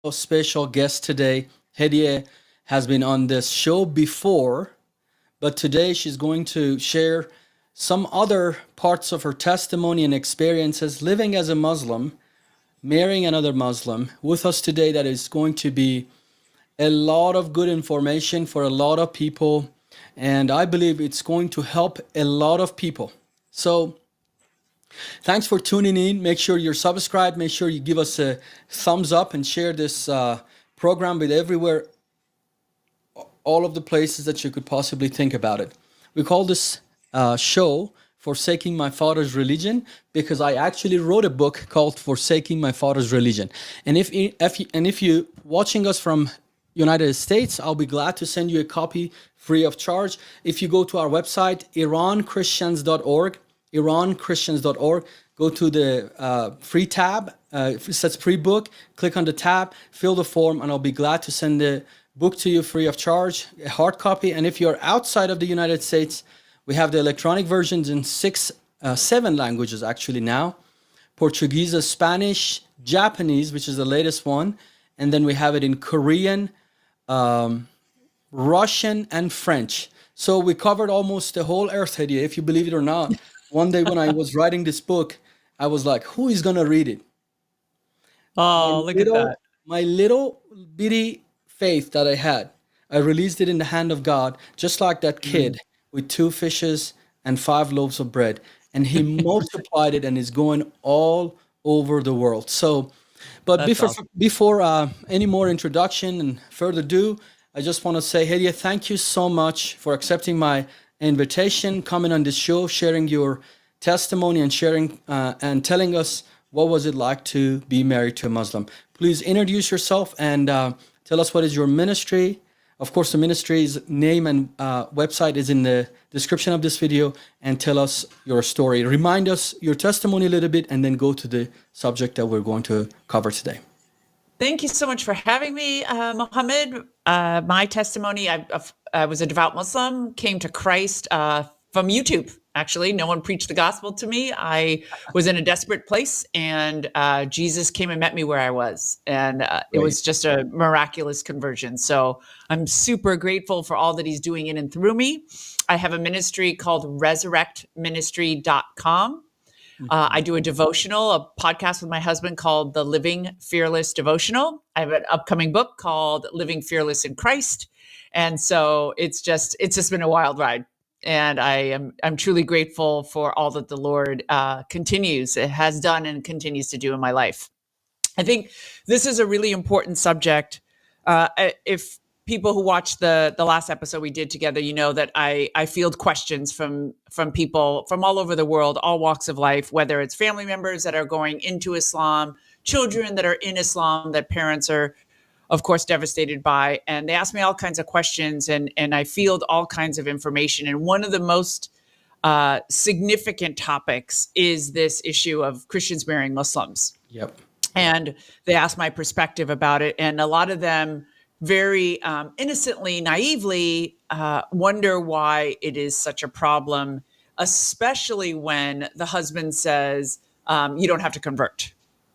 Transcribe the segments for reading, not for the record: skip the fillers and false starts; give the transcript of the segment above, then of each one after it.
A special guest today. Hediye has been on this show before, but today she's going to share some other parts of her testimony and experiences living as a Muslim, marrying another Muslim with us today. That is going to be a lot of good information for a lot of people, and I believe it's going to help a lot of people. So, thanks for tuning in. Make sure you're subscribed. Make sure you give us a thumbs up and share this program with everywhere, all of the places that you could possibly think about it. We call this show Forsaking My Father's Religion because I actually wrote a book called Forsaking My Father's Religion. And if you watching us from United States, I'll be glad to send you a copy free of charge. If you go to our website, iranchristians.org, go to the free tab, it says pre-book, click on the tab, fill the form, and I'll be glad to send the book to you free of charge, a hard copy. And if you're outside of the United States, we have the electronic versions in seven languages actually now: Portuguese, Spanish, Japanese, which is the latest one, and then we have it in Korean, Russian, and French. So we covered almost the whole earth, Hediye, if you believe it or not. One day when I was writing this book, I was like, who is going to read it? Oh, look at that. My little bitty faith that I had, I released it in the hand of God, just like that kid with 2 fishes and 5 loaves of bread. And he multiplied it and is going all over the world. So, but That's before awesome. any more introduction and further ado, I just want to say, Hediye, thank you so much for accepting my invitation, coming on this show, sharing your testimony and sharing and telling us what was it like to be married to a Muslim. Please introduce yourself and tell us what is your ministry. Of course, the ministry's name and website is in the description of this video, and tell us your story. Remind us your testimony a little bit, and then go to the subject that we're going to cover today. Thank you so much for having me, Mohammed. My testimony, I was a devout Muslim, came to Christ from YouTube. Actually, no one preached the gospel to me. I was in a desperate place, and Jesus came and met me where I was. And it was just a miraculous conversion. So I'm super grateful for all that he's doing in and through me. I have a ministry called resurrectministry.com. I do a devotional, a podcast with my husband called The Living Fearless Devotional. I have an upcoming book called Living Fearless in Christ. And so it's just been a wild ride. And I'm truly grateful for all that the Lord has done and continues to do in my life. I think this is a really important subject. If people who watched the last episode we did together, you know that I field questions from people from all over the world, all walks of life, whether it's family members that are going into Islam, children that are in Islam that parents are, of course, devastated by. And they ask me all kinds of questions, and I field all kinds of information. And one of the most significant topics is this issue of Christians marrying Muslims. Yep. And they ask my perspective about it. And a lot of them very innocently, naively wonder why it is such a problem, especially when the husband says, you don't have to convert.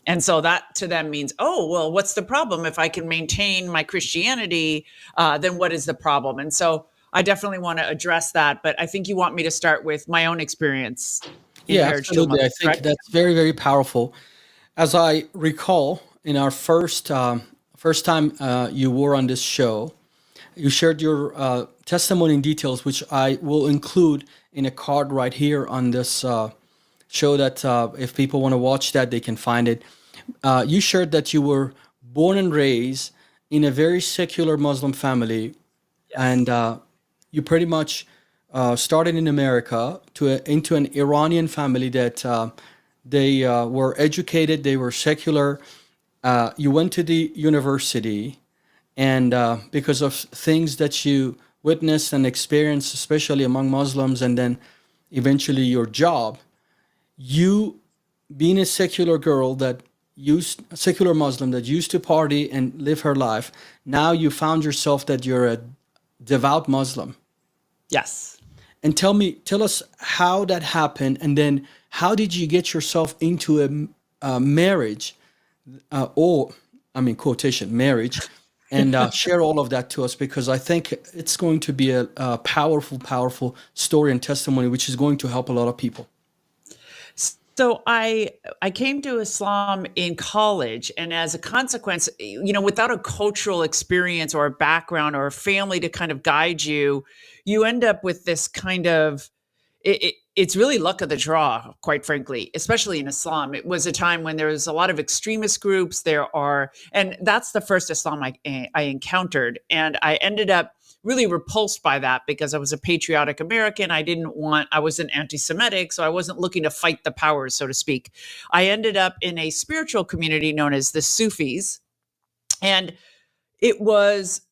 And so that to them means, oh, well, what's the problem? If I can maintain my Christianity, then what is the problem? And so I definitely want to address that. But I think you want me to start with my own experience in marriage to a Absolutely. I Muslim, think correct? that's very, very powerful. As I recall, in our first time you were on this show, you shared your testimony in details, which I will include in a card right here on this show, that if people want to watch that, they can find it. You shared that you were born and raised in a very secular Muslim family, and you pretty much started in America into an Iranian family that they were educated, they were secular. You went to the university, and because of things that you witnessed and experienced, especially among Muslims, and then eventually your job, you being a secular girl that used a secular Muslim that used to party and live her life, now you found yourself that you're a devout Muslim. Yes. And tell us how that happened, and then how did you get yourself into a marriage, or I mean, quotation, marriage, and share all of that to us, because I think it's going to be a powerful, powerful story and testimony, which is going to help a lot of people. So I came to Islam in college, and as a consequence, without a cultural experience or a background or a family to kind of guide you, you end up with this kind of it's really luck of the draw, quite frankly, especially in Islam. It was a time when there was a lot of extremist groups. And that's the first Islam I encountered, and I ended up really repulsed by that because I was a patriotic American. I wasn't anti-Semitic, so I wasn't looking to fight the powers, so to speak. I ended up in a spiritual community known as the Sufis. And it was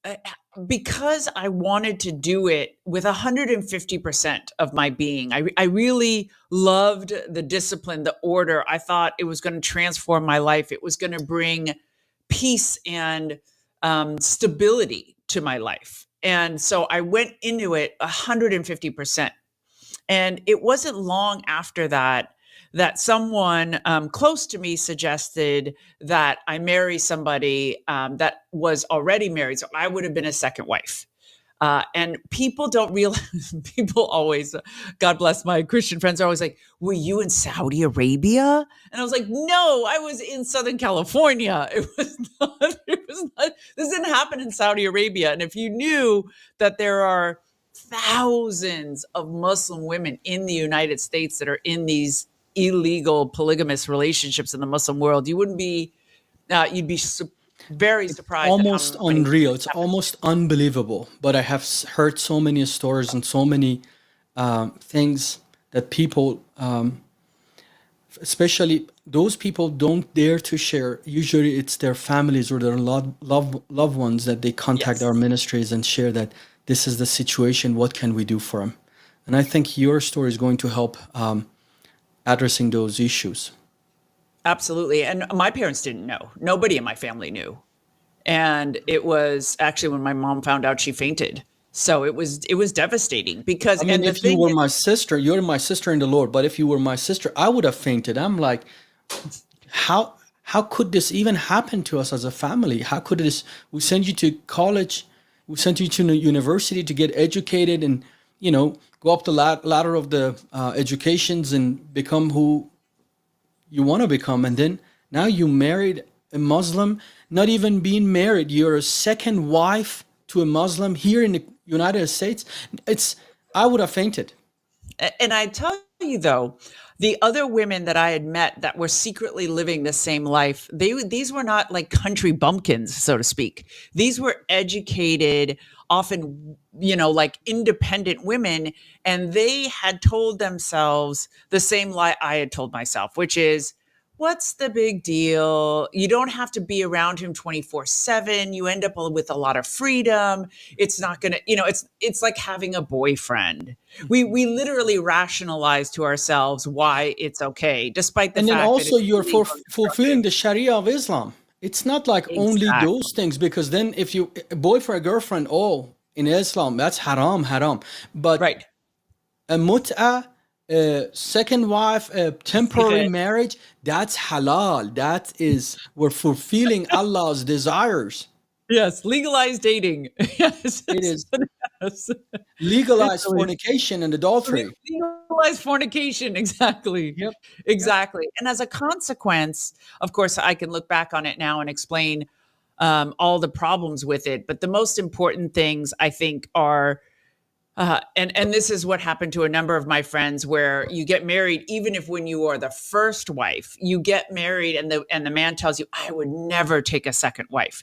because I wanted to do it with 150% of my being. I really loved the discipline, the order. I thought it was going to transform my life. It was going to bring peace and stability to my life. And so I went into it 150%. And it wasn't long after that someone close to me suggested that I marry somebody that was already married. So I would have been a second wife. And people don't realize, people always, God bless my Christian friends, are always like, were you in Saudi Arabia? And I was like, no, I was in Southern California. This didn't happen in Saudi Arabia. And if you knew that there are thousands of Muslim women in the United States that are in these illegal polygamous relationships in the Muslim world, you'd be very surprised Almost at how many unreal. It's almost unbelievable. But I have heard so many stories and so many things that people, especially those people, don't dare to share. Usually, it's their families or their loved ones that they contact our ministries and share that this is the situation. What can we do for them? And I think your story is going to help addressing those issues. Absolutely. And my parents didn't know. Nobody in my family knew. And it was actually when my mom found out, she fainted. So it was devastating because, I mean, and the if you thing were is, my sister, you're my sister in the Lord. But if you were my sister, I would have fainted. I'm like, how could this even happen to us as a family? How could this? We send you to college, we sent you to university to get educated, and go up the ladder of the educations and become who you want to become, and then now you married a Muslim, not even being married, you're a second wife to a Muslim here in the United States. I would have fainted. and I tell you though, the other women that I had met that were secretly living the same life, these were not like country bumpkins, so to speak. These were educated, often, like independent women, and they had told themselves the same lie I had told myself, which is, what's the big deal? You don't have to be around him 24/7. You end up with a lot of freedom. It's not going to, it's like having a boyfriend. We literally rationalize to ourselves why it's okay, despite the And then fact that also it's you're illegal and fulfilling destructive. the Sharia of Islam. It's not like only Exactly. those things, because then if you a boyfriend, girlfriend, oh, in Islam, that's haram, haram. But Right. a mut'ah, a second wife, a temporary marriage, that's halal. That is, we're fulfilling Allah's desires. Yes. Legalized dating. Yes. It is Yes. legalized Literally. fornication and adultery. Legalized fornication. Exactly. Yep. Yep. Exactly. And as a consequence, of course, I can look back on it now and explain all the problems with it. But the most important things I think are, and this is what happened to a number of my friends, where you get married, even if when you are the first wife, you get married, and the man tells you, I would never take a second wife.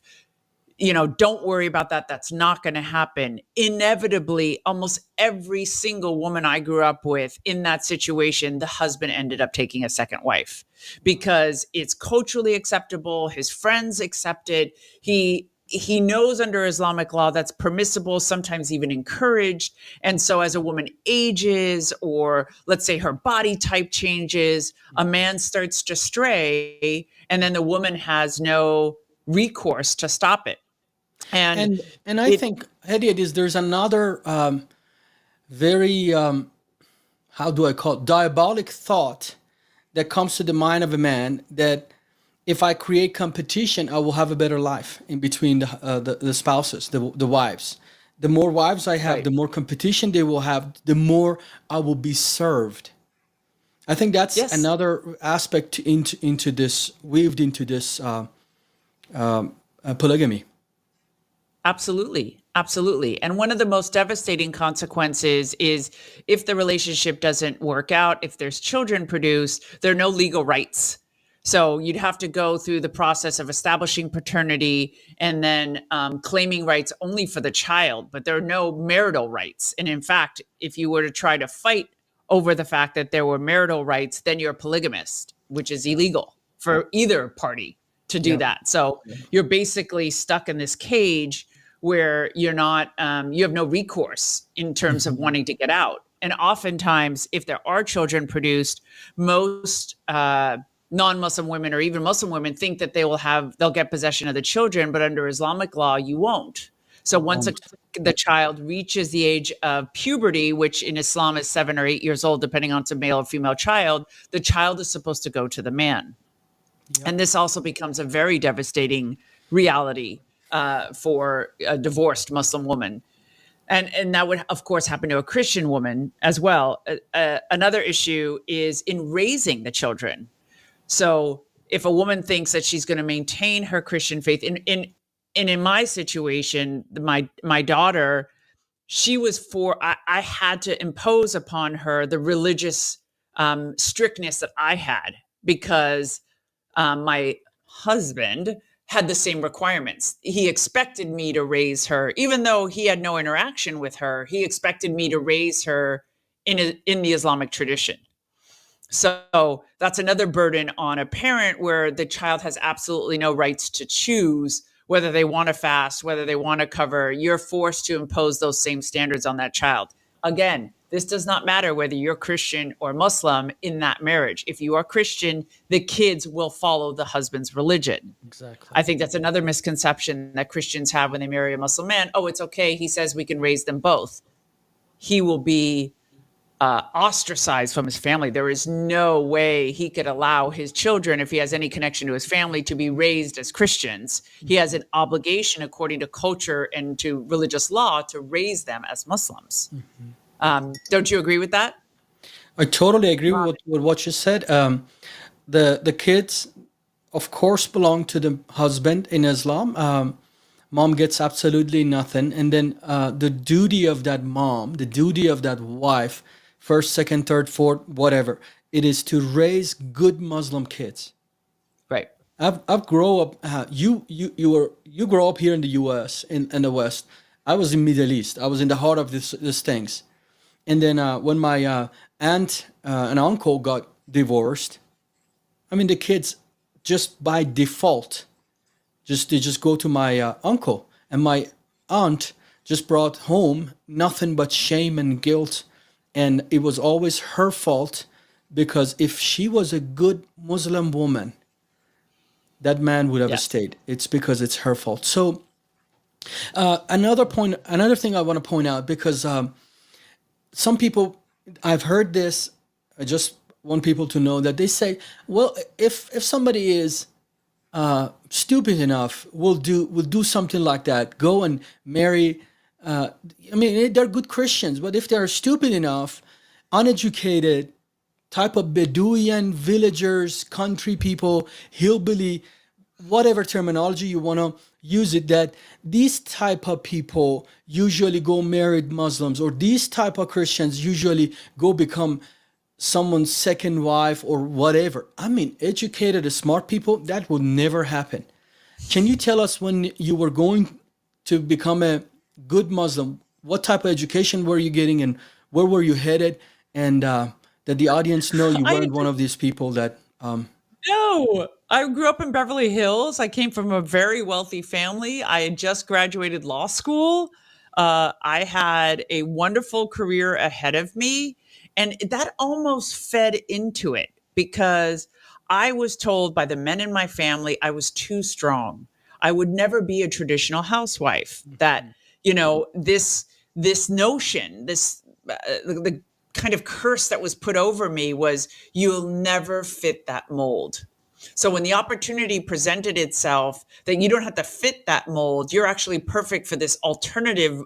Don't worry about that. That's not going to happen. Inevitably, almost every single woman I grew up with in that situation, the husband ended up taking a second wife because it's culturally acceptable. His friends accept it. He knows under Islamic law that's permissible, sometimes even encouraged. And so as a woman ages, or let's say her body type changes, a man starts to stray, and then the woman has no recourse to stop it. And And I it think, Hediat, there's another very how do I call it, diabolic thought that comes to the mind of a man, that if I create competition, I will have a better life in between the spouses, the wives. The more wives I have, Right. the more competition they will have, the more I will be served. I think that's Yes. another aspect into this, weaved into this polygamy. Absolutely. Absolutely. And one of the most devastating consequences is if the relationship doesn't work out, if there's children produced, there are no legal rights. So you'd have to go through the process of establishing paternity and then claiming rights only for the child, but there are no marital rights. And in fact, if you were to try to fight over the fact that there were marital rights, then you're a polygamist, which is illegal for either party to do Yeah. that. So you're basically stuck in this cage where you're not, you have no recourse in terms of wanting to get out. And oftentimes, if there are children produced, most non-Muslim women or even Muslim women think that they'll get possession of the children, but under Islamic law, you won't. So once the child reaches the age of puberty, which in Islam is 7 or 8 years old, depending on it's a male or female child, the child is supposed to go to the man. Yep. And this also becomes a very devastating reality for a divorced Muslim woman. And that would, of course, happen to a Christian woman as well. Another issue is in raising the children. So if a woman thinks that she's going to maintain her Christian faith, in my situation, my daughter, she was I had to impose upon her the religious strictness that I had because my husband had the same requirements. He expected me to raise her, even though he had no interaction with her. He expected me to raise her in the Islamic tradition. So that's another burden on a parent where the child has absolutely no rights to choose whether they want to fast, whether they want to cover. You're forced to impose those same standards on that child. Again, this does not matter whether you're Christian or Muslim in that marriage. If you are Christian, the kids will follow the husband's religion. Exactly. I think that's another misconception that Christians have when they marry a Muslim man. Oh, it's okay. He says we can raise them both. He will be ostracized from his family. There is no way he could allow his children, if he has any connection to his family, to be raised as Christians. He has an obligation, according to culture and to religious law, to raise them as Muslims. Don't you agree with that? I totally agree with what you said. The kids, of course, belong to the husband in Islam. Mom gets absolutely nothing, and then the duty of that mom, the duty of that wife, first, second, third, fourth, whatever, it is to raise good Muslim kids. Right. I've grown up. You grow up here in the U.S. in the West. I was in Middle East. I was in the heart of these things. And then when my aunt and uncle got divorced, I mean the kids just by default, they just go to my uncle, and my aunt just brought home nothing but shame and guilt, and it was always her fault because if she was a good Muslim woman, that man would have Yeah. stayed. It's because it's her fault. So another thing I want to point out because. Some people, I've heard this. I just want people to know that they say, well, if somebody is stupid enough, we'll do something like that. Go and marry. I mean, they're good Christians, but if they're stupid enough, uneducated, type of Bedouin villagers, country people, hillbilly, whatever terminology you want to use it, that these type of people usually go married Muslims, or these type of Christians usually go become someone's second wife or whatever. I mean, educated, smart people, that would never happen. Can you tell us when you were going to become a good Muslim, what type of education were you getting and where were you headed? And that the audience know you I weren't one of these people that No, I grew up in Beverly Hills. I came from a very wealthy family. I had just graduated law school. I had a wonderful career ahead of me. And that almost fed into it because I was told by the men in my family I was too strong. I would never be a traditional housewife. That, this notion, the kind of curse that was put over me was you'll never fit that mold. So when the opportunity presented itself that you don't have to fit that mold, you're actually perfect for this alternative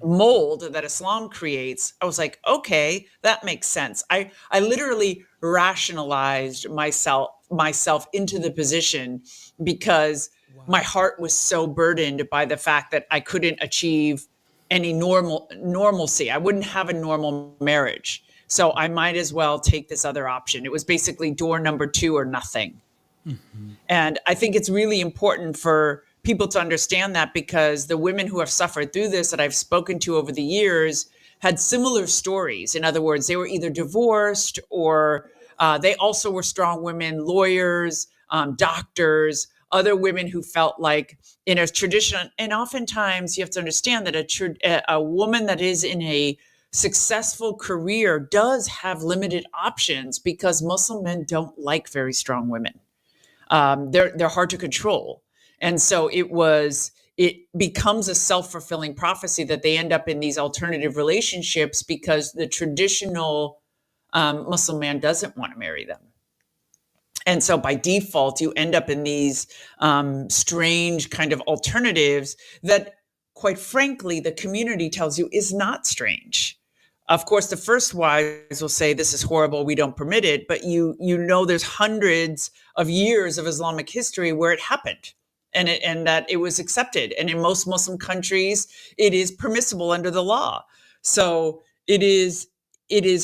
mold that Islam creates. I was like, okay, that makes sense. I literally rationalized myself into the position because my heart was so burdened by the fact that I couldn't achieve any normalcy. I wouldn't have a normal marriage. So I might as well take this other option. It was basically door number 2 or nothing. And I think it's really important for people to understand that, because the women who have suffered through this that I've spoken to over the years had similar stories. In other words, they were either divorced or they also were strong women, lawyers, doctors, other women who felt like in a tradition. And oftentimes you have to understand that a woman that is in a successful career does have limited options, because Muslim men don't like very strong women. They're hard to control. And so it becomes a self-fulfilling prophecy that they end up in these alternative relationships because the traditional Muslim man doesn't want to marry them. And so by default, you end up in these strange kind of alternatives that, quite frankly, the community tells you is not strange. Of course, the first wives will say, this is horrible, we don't permit it. But you know there's hundreds of years of Islamic history where it happened and that it was accepted. And in most Muslim countries, it is permissible under the law. So it is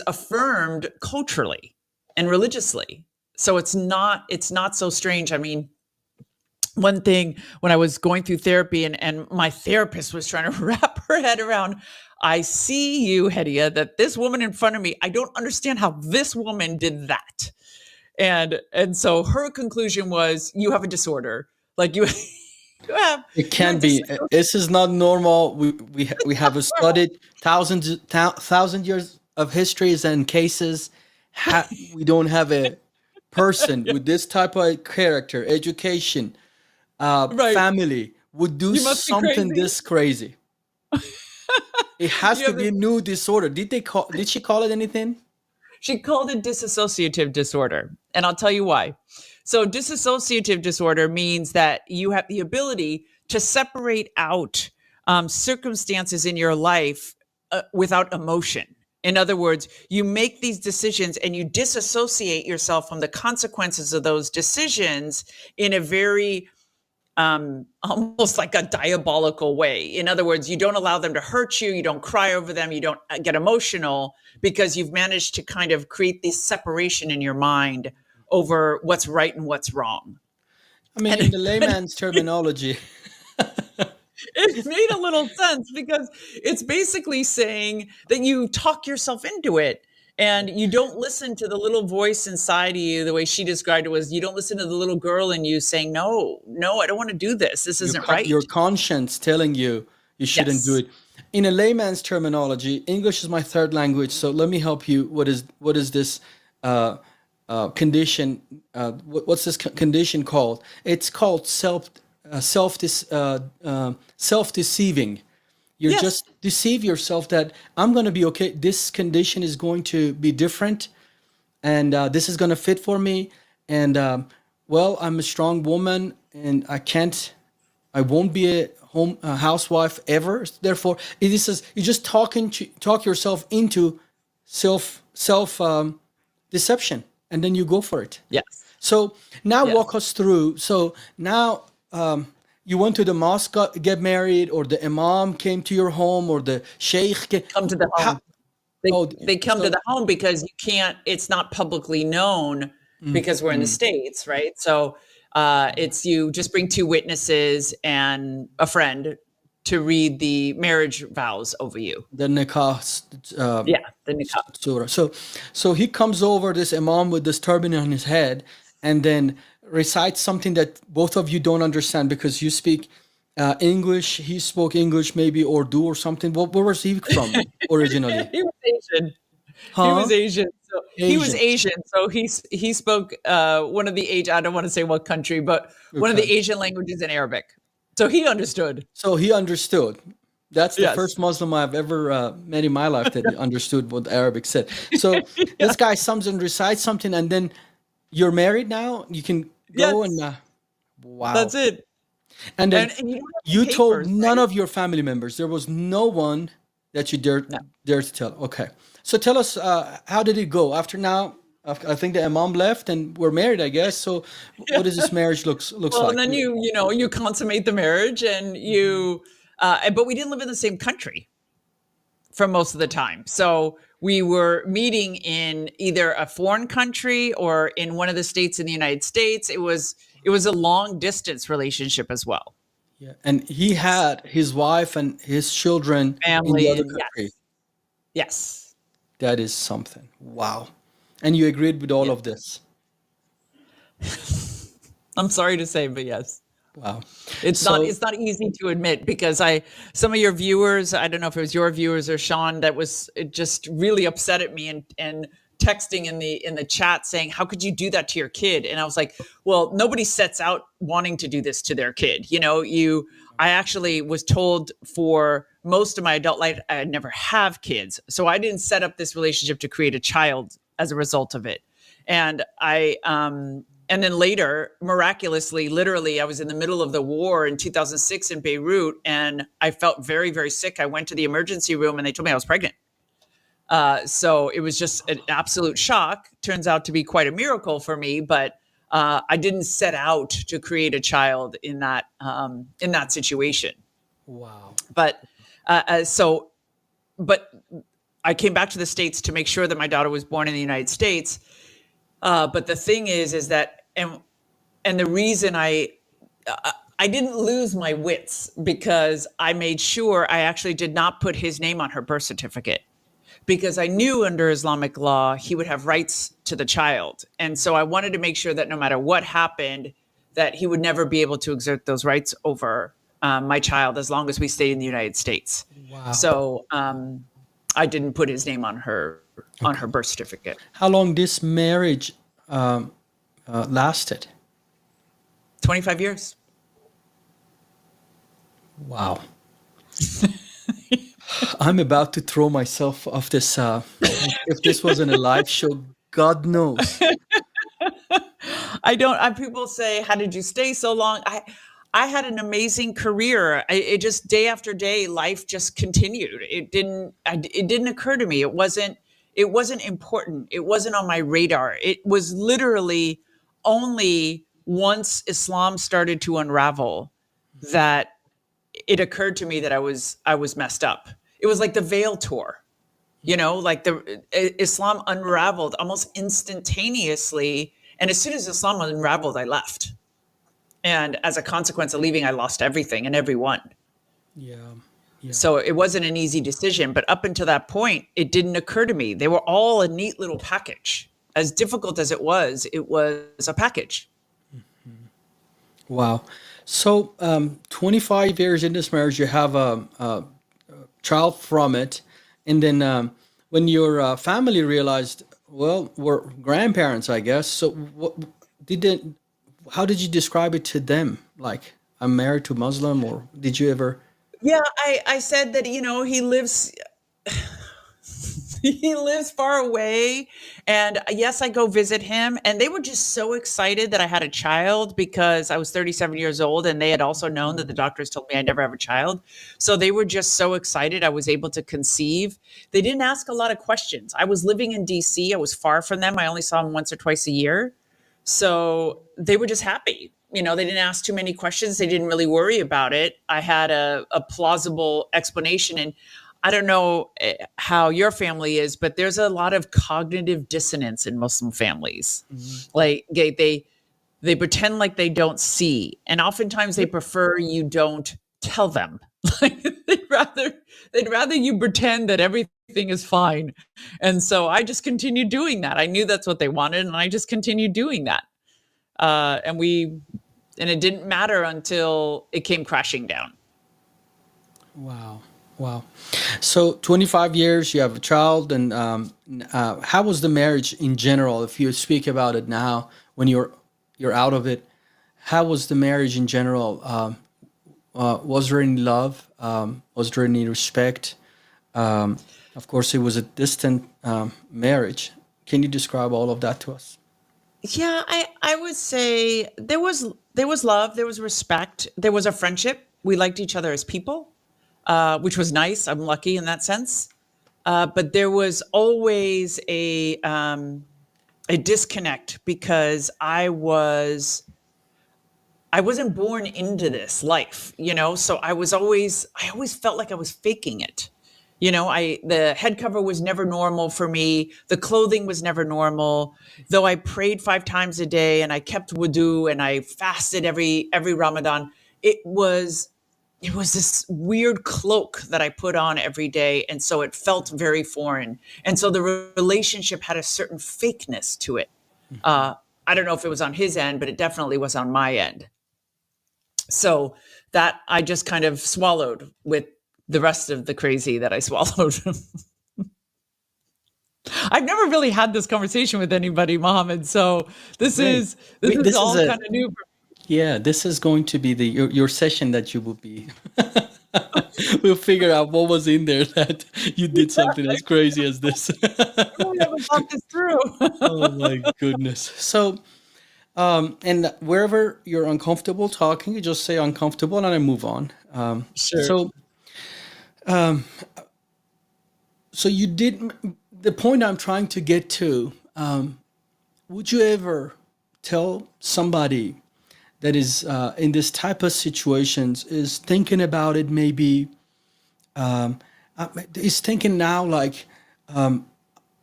affirmed culturally and religiously. So it's not so strange. I mean, one thing when I was going through therapy and my therapist was trying to wrap her head around, I see you, Hedia, that this woman in front of me, I don't understand how this woman did that. And so her conclusion was, you have a disorder. Like you have. It can be. This is not normal. We have studied thousand years of histories and cases. We don't have a person with this type of character, education, Right. family would do You must be something crazy. this crazy. It has You to have be a new disorder. Did she call it anything? She called it dissociative disorder. And I'll tell you why. So dissociative disorder means that you have the ability to separate out circumstances in your life without emotion. In other words, you make these decisions and you disassociate yourself from the consequences of those decisions in a very almost like a diabolical way. In other words, you don't allow them to hurt you. You don't cry over them. You don't get emotional because you've managed to kind of create this separation in your mind over what's right and what's wrong. I mean, in the layman's terminology, It made a little sense because it's basically saying that you talk yourself into it. And you don't listen to the little voice inside of you. The way she described it was, you don't listen to the little girl in you saying, no, I don't want to do this. This isn't right. your conscience telling you shouldn't do Yes. it. In a layman's terminology, English is my third language, so let me help you. What is this condition? What's this condition called? It's called self-deceiving. You Yes. just deceive yourself that I'm going to be okay. This condition is going to be different, and this is going to fit for me. And well, I'm a strong woman, and I won't be a housewife ever. Therefore, it is you just talk yourself into self deception, and then you go for it. Yes. So now Yes. walk us through. So now you went to the mosque, get married, or the imam came to your home, or the sheikh Come to the home. They come to so- the home because you can't, it's not publicly known because we're in the States, right? So it's you just bring 2 witnesses and a friend to read the marriage vows over you. the nikah. Yeah, the nikah. Surah. So he comes over, this imam with this turban on his head, and then recites something that both of you don't understand because you speak English. He spoke English, maybe Urdu or something. Where was he from originally? He was Asian. Huh? He was Asian. So he was Asian. Asian. So he spoke one of the I don't want to say what country, but one of the Okay. Asian languages in Arabic. So he understood. So he understood. That's the Yes. first Muslim I've ever met in my life that understood what Arabic said. So this guy comes and recites something, and then you're married now. You can go and Yes, wow. that's it. And then And you don't have the you told papers, none right? of your family members. There was no one that you No. dare to tell. Okay. So tell us, how did it go after now? I think the imam left and we're married, I guess. So what does this marriage looks Well, and like? then you consummate the marriage, and but we didn't live in the same country for most of the time. So we were meeting in either a foreign country or in one of the states in the United States. It was a long distance relationship as well. Yeah. And he had his wife and his children in the Family other and country. yes. Yes. That is something. Wow. And you agreed with all Yeah. of this. I'm sorry to say, but yes. Wow. It's not So it's not easy to admit because I some of your viewers, I don't know if it was your viewers or Sean, that was it just really upset at me and texting in the chat saying, "How could you do that to your kid?" And I was like, "Well, nobody sets out wanting to do this to their kid. I actually was told for most of my adult life I'd never have kids. So I didn't set up this relationship to create a child as a result of it. And and then later, miraculously, literally, I was in the middle of the war in 2006 in Beirut, and I felt very, very sick. I went to the emergency room, and they told me I was pregnant. So it was just an absolute shock. Turns out to be quite a miracle for me, but I didn't set out to create a child in that situation. wow. But so, but I came back to the States to make sure that my daughter was born in the United States. But the thing is that and the reason I didn't lose my wits because I made sure I actually did not put his name on her birth certificate because I knew under Islamic law he would have rights to the child, and so I wanted to make sure that no matter what happened, that he would never be able to exert those rights over my child as long as we stayed in the United States. Wow. So I didn't put his name on her birth certificate. How long this marriage lasted? 25 years. Wow. I'm about to throw myself off this. If this wasn't a live show, God knows. I don't. People say, "How did you stay so long?" I had an amazing career. It just day after day, life just continued. It didn't occur to me. It wasn't. It wasn't important. It wasn't on my radar. It was literally only once Islam started to unravel that it occurred to me that I was messed up. It was like the Veil tour. Like the Islam unraveled almost instantaneously, and as soon as Islam unraveled, I left, and as a consequence of leaving, I lost everything and everyone. Yeah. Yeah. So it wasn't an easy decision, but up until that point, it didn't occur to me. They were all a neat little package. As difficult as it was a package. Wow. So, 25 years in this marriage, you have a child from it. And then when your family realized, well, we're grandparents, I guess. So, did they, how did you describe it to them? Like, I'm married to Muslim, or did you ever? Yeah, I said that he lives he lives far away, and yes, I go visit him, and they were just so excited that I had a child because I was 37 years old, and they had also known that the doctors told me I'd never have a child. So they were just so excited I was able to conceive. They didn't ask a lot of questions. I was living in DC. I was far from them. I only saw them once or twice a year. So they were just happy. They didn't ask too many questions. They didn't really worry about it. I had a plausible explanation. And I don't know how your family is, but there's a lot of cognitive dissonance in Muslim families. Mhm. Like they pretend like they don't see, and oftentimes they prefer you don't tell them. Like they'd rather you pretend that everything is fine. And so I just continued doing that. I knew that's what they wanted, and I just continued doing that. And it didn't matter until it came crashing down. Wow. Wow. So 25 years, you have a child, and how was the marriage in general? If you speak about it now, when you're out of it, how was the marriage in general? Was there any love? Was there any respect? Of course, it was a distant marriage. Can you describe all of that to us? Yeah, I would say there was love, there was respect, there was a friendship. We liked each other as people, which was nice. I'm lucky in that sense. But there was always a disconnect because I wasn't born into this life, so I always felt like I was faking it. The head cover was never normal for me. The clothing was never normal. Though I prayed 5 times a day and I kept wudu and I fasted every Ramadan, it was it was this weird cloak that I put on every day. And so it felt very foreign. And so the relationship had a certain fakeness to it. Mhm. Uh, I don't know if it was on his end, but it definitely was on my end. So that I just kind of swallowed with the rest of the crazy that I swallowed. I've never really had this conversation with anybody, Mohammed. So this Great. is this is This is all a kind of new for Yeah, this is going to be your session that you will be. We'll figure out what was in there that you me. did something as crazy as this. I really haven't thought this through. Oh my goodness. So, and wherever you're uncomfortable talking, you just say uncomfortable and I move on. Sure. So, so you did the point I'm trying to get to. Would you ever tell somebody that is in this type of situations is thinking about it maybe is thinking now like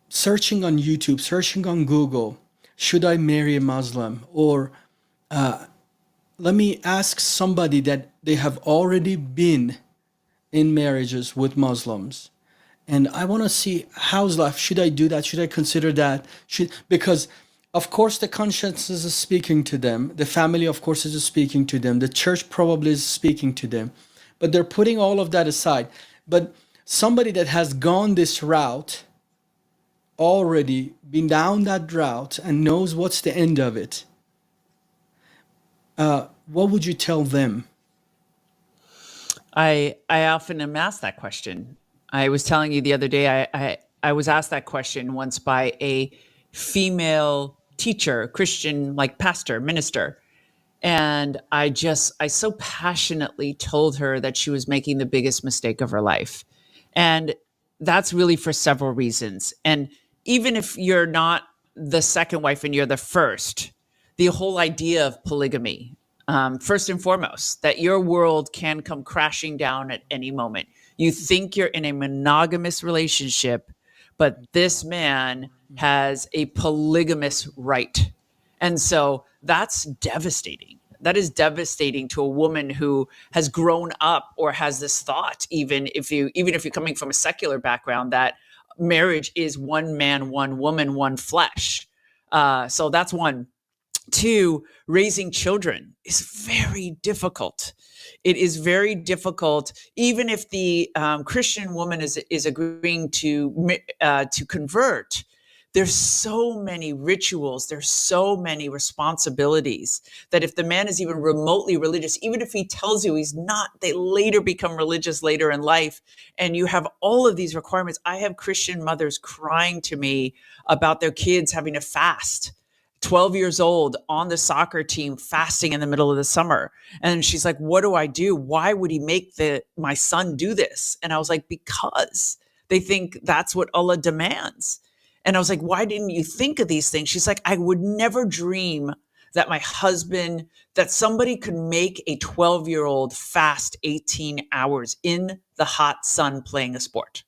searching on YouTube, searching on Google, should I marry a Muslim? Or let me ask somebody that they have already been in marriages with Muslims. And I want to see how's life. Should I do that? Should I consider that? Should because of course the conscience is speaking to them. The family, of course, is speaking to them. The church probably is speaking to them. But they're putting all of that aside. But somebody that has gone this route already been down that route and knows what's the end of it, what would you tell them? I often am asked that question. I was telling you the other day, I was asked that question once by a female teacher, Christian, like pastor, minister. And I so passionately told her that she was making the biggest mistake of her life. And that's really for several reasons. And even if you're not the second wife and you're the first, the whole idea of polygamy, first and foremost, that your world can come crashing down at any moment. You think you're in a monogamous relationship, but this man has a polygamous right. And so that's devastating. That is devastating to a woman who has grown up or has this thought, even if you're coming from a secular background, that marriage is one man, one woman, one flesh. So that's one. Two, raising children is very difficult. It is very difficult, even if the Christian woman is agreeing to convert. There's so many rituals, there's so many responsibilities that if the man is even remotely religious, even if he tells you he's not, they later become religious later in life. And you have all of these requirements. I have Christian mothers crying to me about their kids having to fast, 12 years old on the soccer team fasting in the middle of the summer. And she's like, what do I do? Why would he make my son do this? And I was like, because they think that's what Allah demands. And I was like, why didn't you think of these things? She's like, I would never dream that that somebody could make a 12-year-old fast 18 hours in the hot sun playing a sport,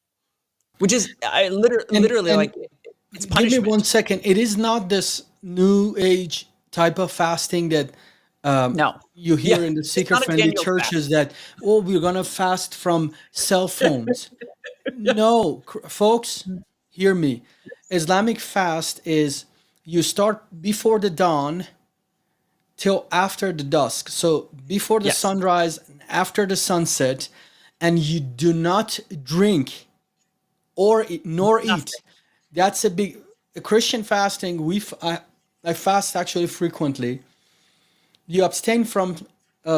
which is literally And like, it's give me one punishment. second. It is not this new age type of fasting that No. you Yeah. hear in the It's seeker not a friendly Daniel's churches fast. that, oh, we're going to fast from cell phones. No, folks, hear me. Islamic fast is you start before the dawn till after the dusk. So before the Yes. sunrise, after the sunset, and you do not drink nor eat. Nothing. That's a big Christian fasting. I fast actually frequently. You abstain from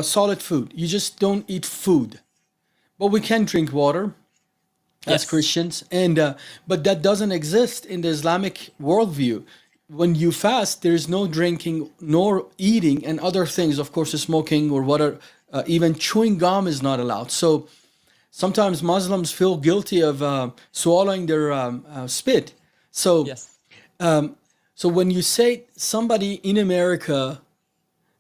solid food. You just don't eat food, but we can drink water as Yes. Christians, and but that doesn't exist in the Islamic worldview. when you fast, there's no drinking nor eating and other things. Of course, smoking or whatever, even chewing gum is not allowed. So sometimes Muslims feel guilty of swallowing their spit. So, Yes. so when you say somebody in America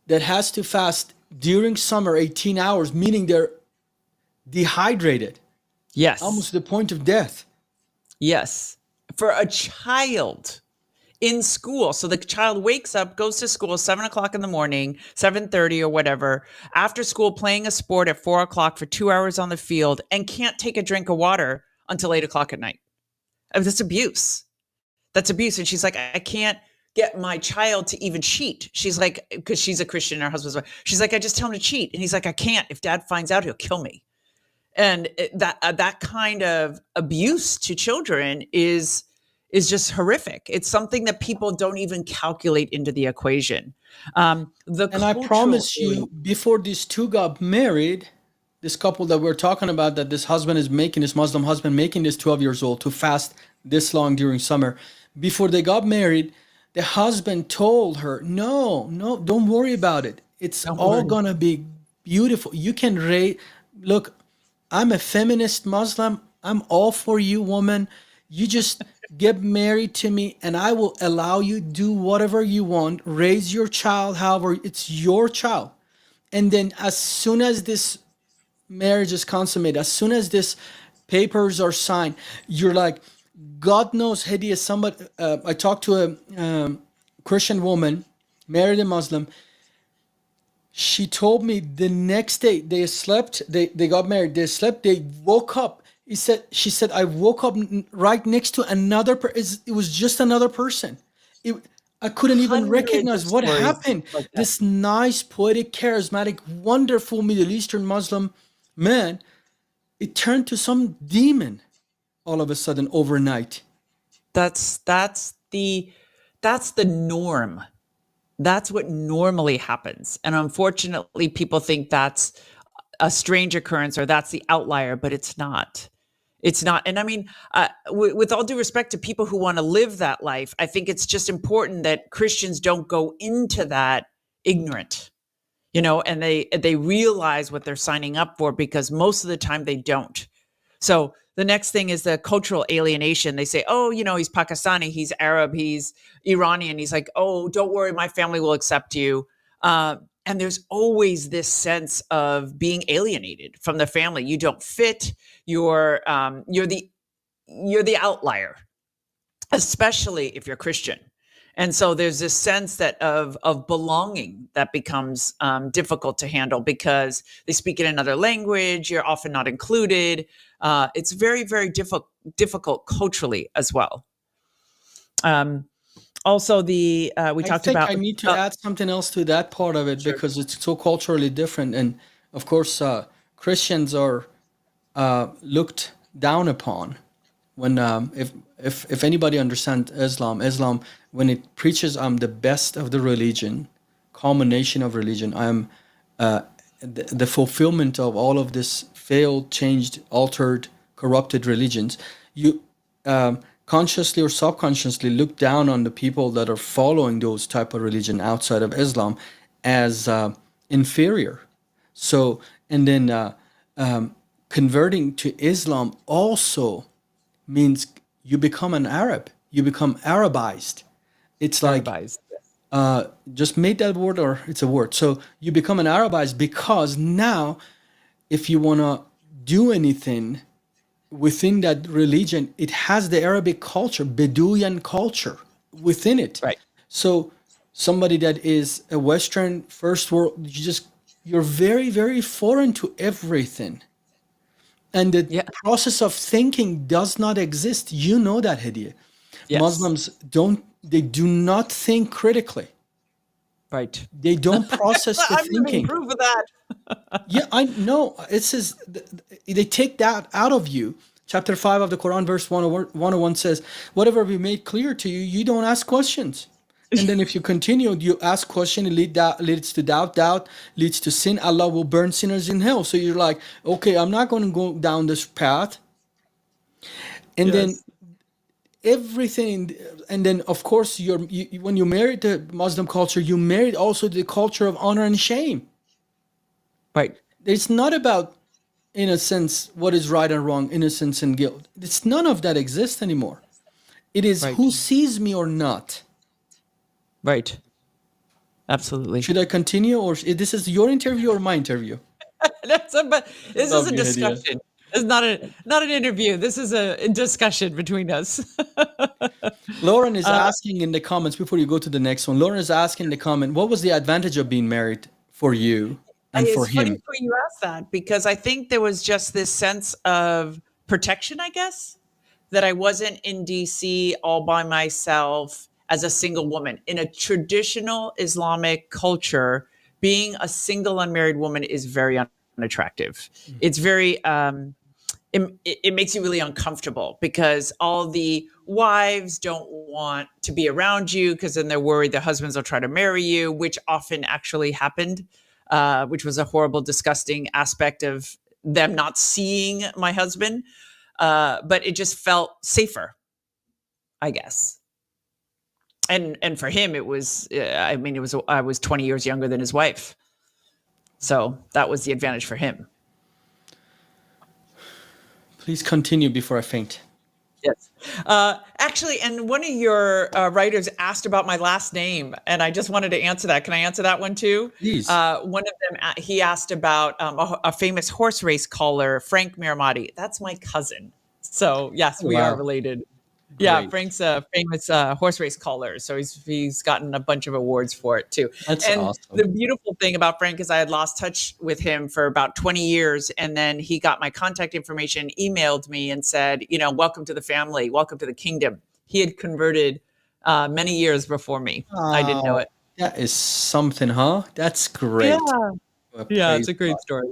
that has to fast during summer 18 hours, meaning they're dehydrated, almost Yes. to the point of death. Yes. For a child in school. So the child wakes up, goes to school 7 o'clock in the morning, 7:30 or whatever, after school playing a sport at 4 o'clock for 2 hours on the field and can't take a drink of water until 8 o'clock at night. I mean, that's abuse. That's abuse. And she's like, I can't get my child to even cheat. She's like, because she's a Christian and her husband's wife. She's like, I just tell him to cheat. And he's like, I can't. If dad finds out, he'll kill me. And that kind of abuse to children is just horrific. It's something that people don't even calculate into the equation. The And I cultural promise you, alien. before these two got married, this couple that we're talking about, that this husband is making, this Muslim husband making this 12 years old to fast this long during summer, before they got married, the husband told her, no, no, don't worry about it. It's Don't all worry. gonna be beautiful. You can look, I'm a feminist Muslim. I'm all for you, woman. You just get married to me and I will allow you do whatever you want. Raise your child, however, it's your child. And then as soon as this marriage is consummated, as soon as this papers are signed, you're like, God knows, Hedy, is somebody. I talked to a Christian woman, married a Muslim. She told me the next day they slept, they got married, they slept, they woke up. She said, I woke up right next to another person. It was just another person. It, I couldn't even Hundreds of recognize what stories happened. like that. This nice, poetic, charismatic, wonderful Middle Eastern Muslim man, it turned to some demon all of a sudden overnight. That's the norm. That's what normally happens. And unfortunately, people think that's a strange occurrence or that's the outlier, but it's not. It's not. And I mean, with all due respect to people who want to live that life, I think it's just important that Christians don't go into that ignorant, and they realize what they're signing up for, because most of the time they don't. So the next thing is the cultural alienation. They say, oh, he's Pakistani, he's Arab, he's Iranian. He's like, oh, don't worry, my family will accept you. And there's always this sense of being alienated from the family. You don't fit. You're the outlier, especially if you're Christian. And so there's this sense that of belonging that becomes difficult to handle because they speak in another language. You're often not included. It's very, very difficult culturally as well. Also, we I talked think about. I need to add something else to that part of it Sure. because it's so culturally different. And of course, Christians are looked down upon. When if anybody understands Islam, when it preaches, I'm the best of the religion, culmination of religion. I'm the fulfillment of all of this failed, changed, altered, corrupted religions. You consciously or subconsciously look down on the people that are following those type of religion outside of Islam as inferior. So, and then converting to Islam also means you become an Arab. You become Arabized. It's like Arabized. just made that word, or it's a word. So you become an Arabized because now, if you want to do anything within that religion, it has the Arabic culture, Bedouin culture within it. Right. So somebody that is a Western first world, you're very, very foreign to everything. And the Yeah. process of thinking does not exist. You know that, Hediye. Yes. Muslims they do not think critically. Right. They don't process the I'm living thinking. proof of that. Yeah, I know. It says they take that out of you. Chapter 5 of the Quran, verse 101 says, whatever we made clear to you, you don't ask questions. And then if you continue, you ask question, it leads to doubt leads to sin. Allah will burn sinners in hell. So you're like, okay, I'm not going to go down this path. And then Yes. everything. And then, of course, when you married the Muslim culture, you married also the culture of honor and shame. Right. It's not about innocence, what is right and wrong, innocence and guilt. It's none of that exists anymore. It is Right. who sees me or not. Right. Absolutely. Should I continue, or this is your interview or my interview? But this is a Lovely idea. discussion. It's not an interview. This is a discussion between us. Lauren is asking in the comments before you go to the next one. Lauren is asking in the comment, what was the advantage of being married for you and for It's funny him? you asked that because I think there was just this sense of protection, I guess, that I wasn't in DC all by myself as a single woman. In a traditional Islamic culture, being a single unmarried woman is very unattractive. It's very it makes you really uncomfortable because all the wives don't want to be around you because then they're worried their husbands will try to marry you, which often actually happened, which was a horrible, disgusting aspect of them not seeing my husband. But it just felt safer, I guess. And for him, it was. I mean, it was. I was 20 years younger than his wife, so that was the advantage for him. Please continue before I faint. Yes. Actually, and one of your writers asked about my last name, and I just wanted to answer that. Can I answer that one too? Please. One of them, he asked about a famous horse race caller, Frank Miramati. That's my cousin. So yes, we are Wow. related. Yeah, Great. Frank's a famous horse race caller, so he's gotten a bunch of awards for it too. That's And awesome. the beautiful thing about Frank is I had lost touch with him for about 20 years, and then he got my contact information, emailed me, and said, welcome to the family, welcome to the kingdom. He had converted many years before me. I didn't know Oh, it. that is something, huh? That's great. Yeah, yeah, it's Praise a great God. story.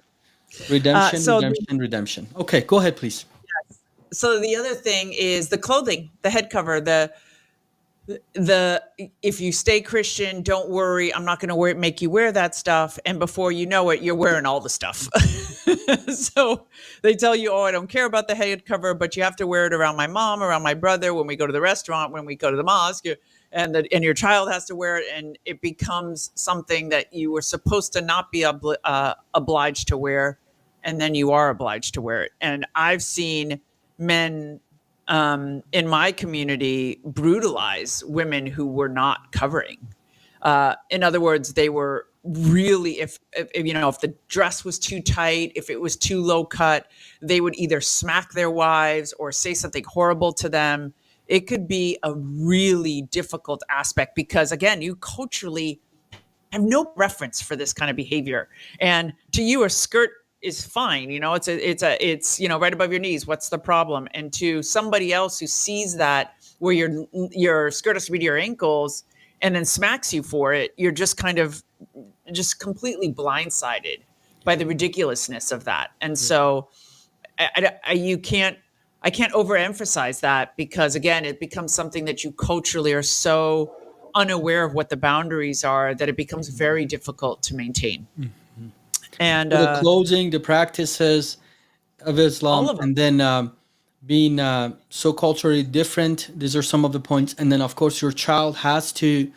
Redemption, So redemption, redemption. Okay, go ahead, please. so the other thing is the clothing, the head cover, the if you stay Christian, don't worry, I'm not going to make you wear that stuff. And before you know it, you're wearing all the stuff. So they tell you, oh, I don't care about the head cover, but you have to wear it around my mom, around my brother, when we go to the restaurant, when we go to the mosque, and your child has to wear it, and it becomes something that you were supposed to not be obliged to wear, and then you are obliged to wear it. And I've seen men in my community brutalize women who were not covering. In other words, they were really, if the dress was too tight, if it was too low cut, they would either smack their wives or say something horrible to them. It could be a really difficult aspect because, again, you culturally have no reference for this kind of behavior. And to you, a skirt is fine. It's right above your knees. What's the problem? And to somebody else who sees that where your skirt has to be to your ankles and then smacks you for it, you're just kind of just completely blindsided by the ridiculousness of that. And so I can't overemphasize that because, again, it becomes something that you culturally are so unaware of what the boundaries are that it becomes very difficult to maintain. And So the clothing, the practices of all Islam, of them. and then being so culturally different. These are some of the points. And then, of course, your child has to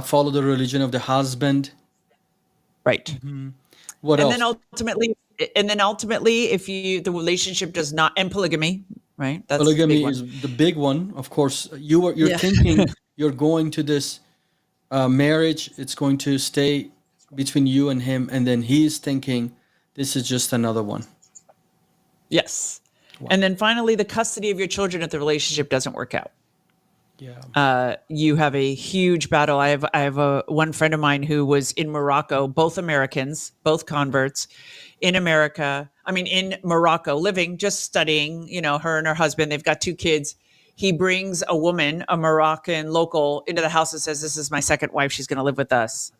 follow the religion of the husband. Right. What And else? then ultimately, if the relationship does not, and polygamy, right? That's the big Polygamy one. is the big one. Of course, you're Yeah. thinking you're going to this marriage. It's going to stay between you and him, and then he's thinking this is just another one. Yes. And then finally, the custody of your children if the relationship doesn't work out. Yeah. You have a huge battle. I have one friend of mine who was in Morocco, both Americans, both converts, in Morocco, living, just studying. Her and her husband. They've got 2 kids. He brings a woman, a Moroccan local, into the house and says, "This is my second wife. She's going to live with us."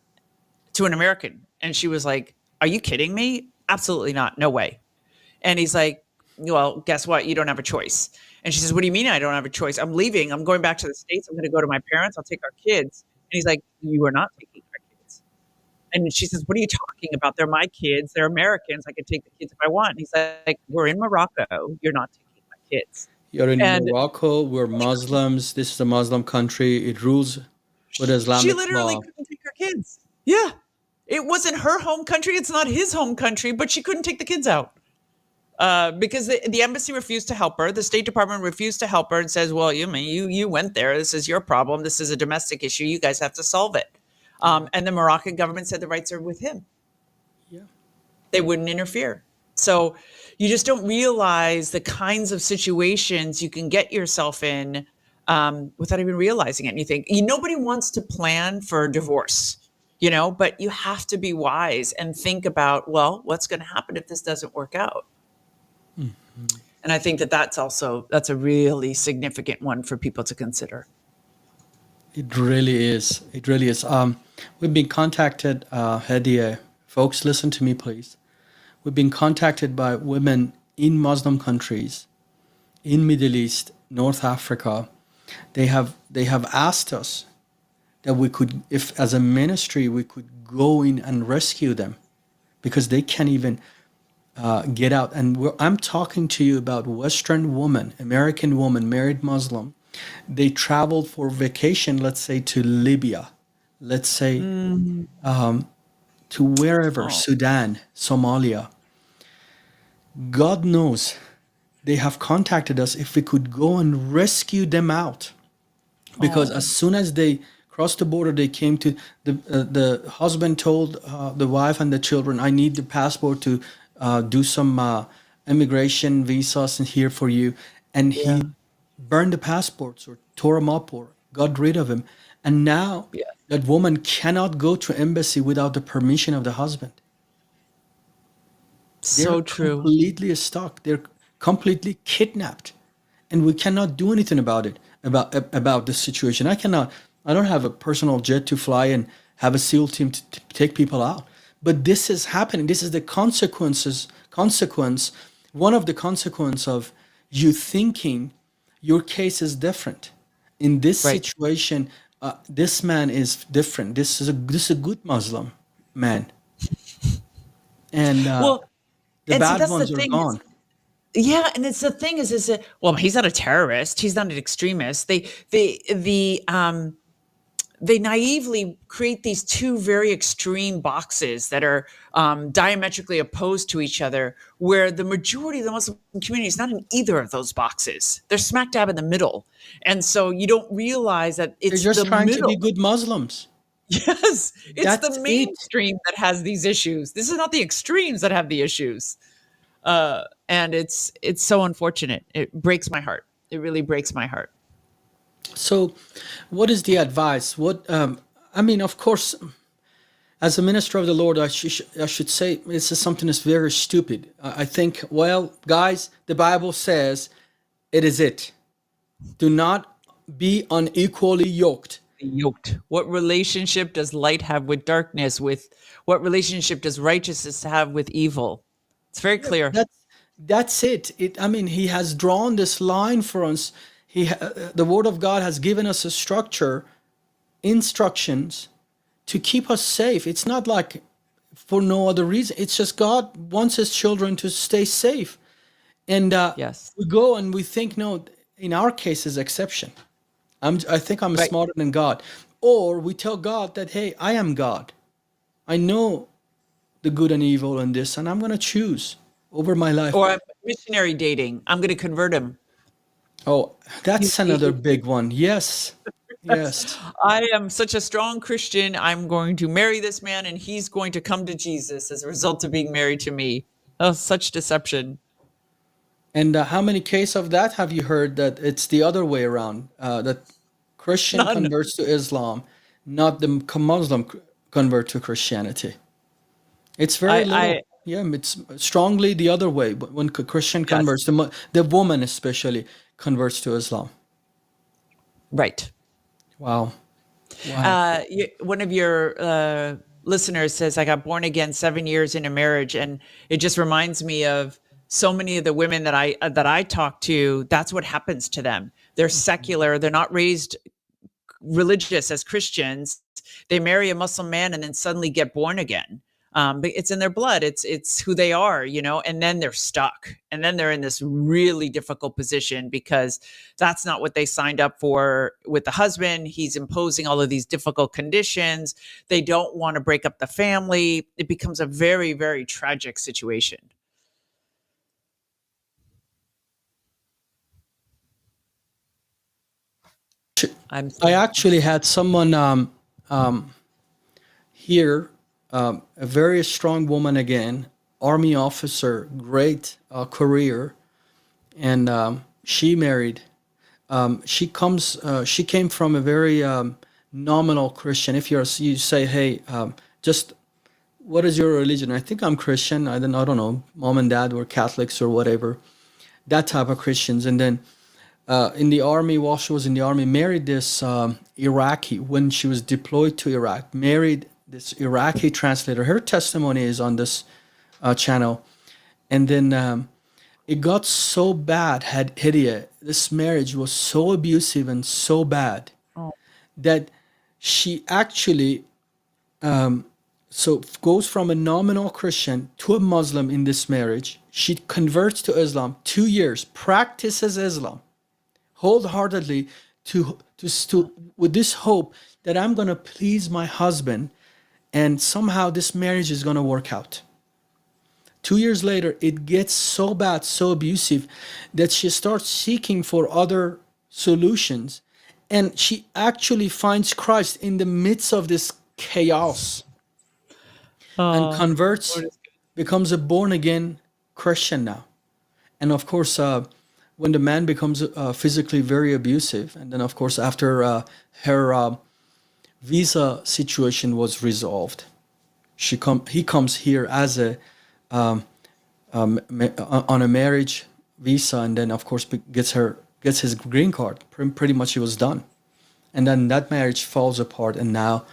To an American, and she was like, "Are you kidding me? Absolutely not. No way." And he's like, "Well, guess what? You don't have a choice." And she says, "What do you mean I don't have a choice? I'm leaving. I'm going back to the States. I'm going to go to my parents. I'll take our kids." And he's like, "You are not taking our kids." And she says, "What are you talking about? They're my kids. They're Americans. I can take the kids if I want." And he's like, "We're in Morocco. You're not taking my kids." You're in And Morocco. We're Muslims. This is a Muslim country. It rules with she Islamic literally law. couldn't take her kids. Yeah. It wasn't her home country. It's not his home country, but she couldn't take the kids out. Because the embassy refused to help her. The State Department refused to help her and says, well, you went there. This is your problem. This is a domestic issue. You guys have to solve it. Yeah. And the Moroccan government said the rights are with him. Yeah. They wouldn't interfere. So you just don't realize the kinds of situations you can get yourself in without even realizing it. And you think nobody wants to plan for a divorce, but you have to be wise and think about, well, what's going to happen if this doesn't work out? Mhm. And I think that's a really significant one for people to consider. It really is. It really is. We've been contacted, Hediye. Folks, listen to me, please. We've been contacted by women in Muslim countries, in Middle East, North Africa. They have asked us that we could, if as a ministry, we could go in and rescue them because they can't even get out. And I'm talking to you about Western woman, American woman, married Muslim. They traveled for vacation, let's say to Libya, let's say to wherever, Oh, Sudan, Somalia. God knows they have contacted us if we could go and rescue them out. Because oh, as soon as they crossed the border, they came to the husband told the wife and the children, "I need the passport to do some immigration visas here for you," and yeah, he burned the passports or tore them up or got rid of him. And now yeah. that woman cannot go to embassy without the permission of the husband. They're So true. completely stuck. They're completely kidnapped, and we cannot do anything about it. About this situation, I cannot. I don't have a personal jet to fly and have a SEAL team to take people out. But this is happening. This is the consequences. Consequence. One of the consequence of you thinking your case is different. In this Right. situation, this man is different. This is a good Muslim man, and Well, the and see, bad that's the ones are thing. gone. Yeah, and it's the thing is that, well, he's not a terrorist. He's not an extremist. They naively create these two very extreme boxes that are diametrically opposed to each other, where the majority of the Muslim community is not in either of those boxes. They're smack dab in the middle. And so you don't realize that They're it's just the trying to be middle. good Muslims. Yes, it's the That's it. mainstream that has these issues. This is not the extremes that have the issues. And it's so unfortunate. It breaks my heart. It really breaks my heart. So, what is the advice? What I mean, of course, as a minister of the Lord, I should say this is something that's very stupid. I think, well, guys, the Bible says it is it. Do not be unequally yoked. Yoked. What relationship does light have with darkness? With what relationship does righteousness have with evil? It's very Yeah, clear. that's it. I mean, he has drawn this line for us. The Word of God has given us a structure, instructions to keep us safe. It's not like for no other reason. It's just God wants His children to stay safe, and Yes. we go and we think, no, in our case is exception. I think I'm Right. smarter than God, or we tell God that, hey, I am God. I know the good and evil in this, and I'm gonna choose over my life. Or I'm missionary dating. I'm going to convert him. Oh, He's, that's another he- big one. Yes, yes. yes. I am such a strong Christian. I'm going to marry this man, and he's going to come to Jesus as a result of being married to me. Oh, such deception. And how many cases of that have you heard that it's the other way around? That Christian None. converts to Islam, not the Muslim convert to Christianity. It's very little. I Yeah, it's strongly the other way. But when Christian converts, yes. the woman especially converts to Islam. Right. Wow, wow. One of your listeners says, I got born again 7 years into marriage. And it just reminds me of so many of the women that I talk to. That's what happens to them. They're secular. They're not raised religious as Christians. They marry a Muslim man and then suddenly get born again. But it's in their blood. It's who they are, you know. And then they're stuck, and then they're in this really difficult position because that's not what they signed up for with the husband. He's imposing all of these difficult conditions. They don't want to break up the family. It becomes a very, very tragic situation. I'm I sorry. actually had someone here, a very strong woman again, army officer, great career, and she married. She came from a very nominal Christian. If you say, hey, just what is your religion? I think I'm Christian. I don't know. Mom and dad were Catholics or whatever. That type of Christians. And then in the army, while she was in the army, married this Iraqi when she was deployed to Iraq. Married this Iraqi translator. Her testimony is on this channel. And then it got so bad, had Hidia. This marriage was so abusive and so bad Oh, that she actually goes from a nominal Christian to a Muslim in this marriage. She converts to Islam, 2 years, practices Islam wholeheartedly to with this hope that I'm gonna please my husband and somehow this marriage is gonna work out. 2 years later, it gets so bad, so abusive, that she starts seeking for other solutions. And she actually finds Christ in the midst of this chaos and oh, converts, Lord is becomes a born again Christian now. And of course, when the man becomes physically very abusive, and then of course, after her visa situation was resolved, he comes here as a on a marriage visa, and then of course gets his green card. Pretty much, he was done, and then that marriage falls apart. And now,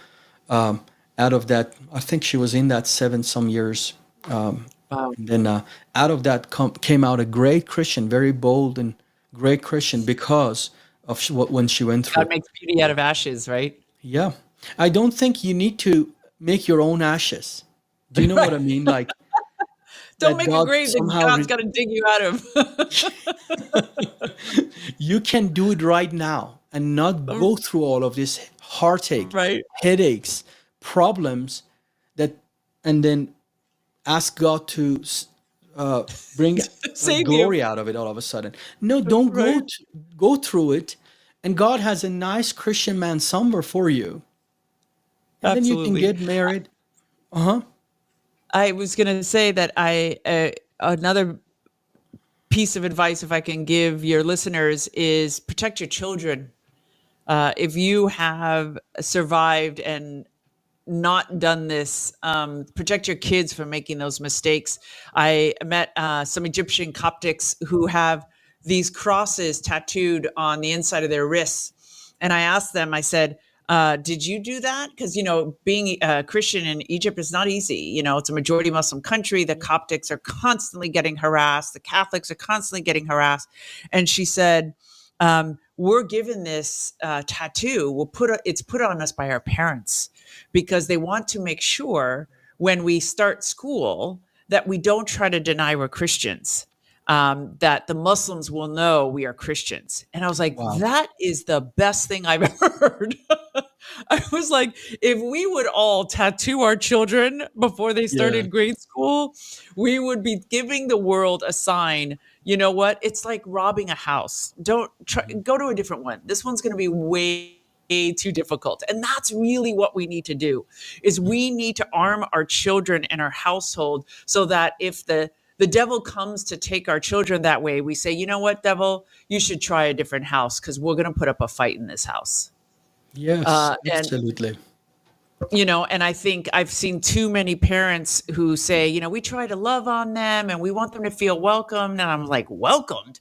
out of that, I think she was in that 7 some years. wow. And then out of that came out a great Christian, very bold and great Christian because of what when she went God through. makes beauty out of ashes, right? Yeah, I don't think you need to make your own ashes. Do you know what Right. I mean? Like Don't that make a God grave that somehow God's got to dig you out of. you can do it right now and not go through all of this heartache, Right. headaches, problems that, and then ask God to uh, bring Save you. glory out of it all of a sudden. No, don't Right. go through it, and God has a nice Christian man somewhere for you, and then you can Absolutely. get married. Uh huh. I was going to say that another piece of advice, if I can give your listeners, is protect your children. If you have survived and not done this, protect your kids from making those mistakes. I met some Egyptian Coptics who have these crosses tattooed on the inside of their wrists. And I asked them, I said, did you do that? Because, you know, being a Christian in Egypt is not easy. You know, it's a majority Muslim country. The Coptics are constantly getting harassed. The Catholics are constantly getting harassed. And she said, we're given this tattoo. It's put on us by our parents because they want to make sure when we start school that we don't try to deny we're Christians, that the Muslims will know we are Christians. And I was like, Wow. that is the best thing I've ever heard. I was like, if we would all tattoo our children before they Yeah. started grade school, we would be giving the world a sign. You know what? It's like robbing a house. Don't try, go to a different one. This one's going to be way too difficult. And that's really what we need to do is we need to arm our children and our household so that if the devil comes to take our children that way, we say, you know what, devil, you should try a different house because we're going to put up a fight in this house. Yes, And absolutely. you know, and I think I've seen too many parents who say, you know, we try to love on them and we want them to feel welcomed. And I'm like, welcomed?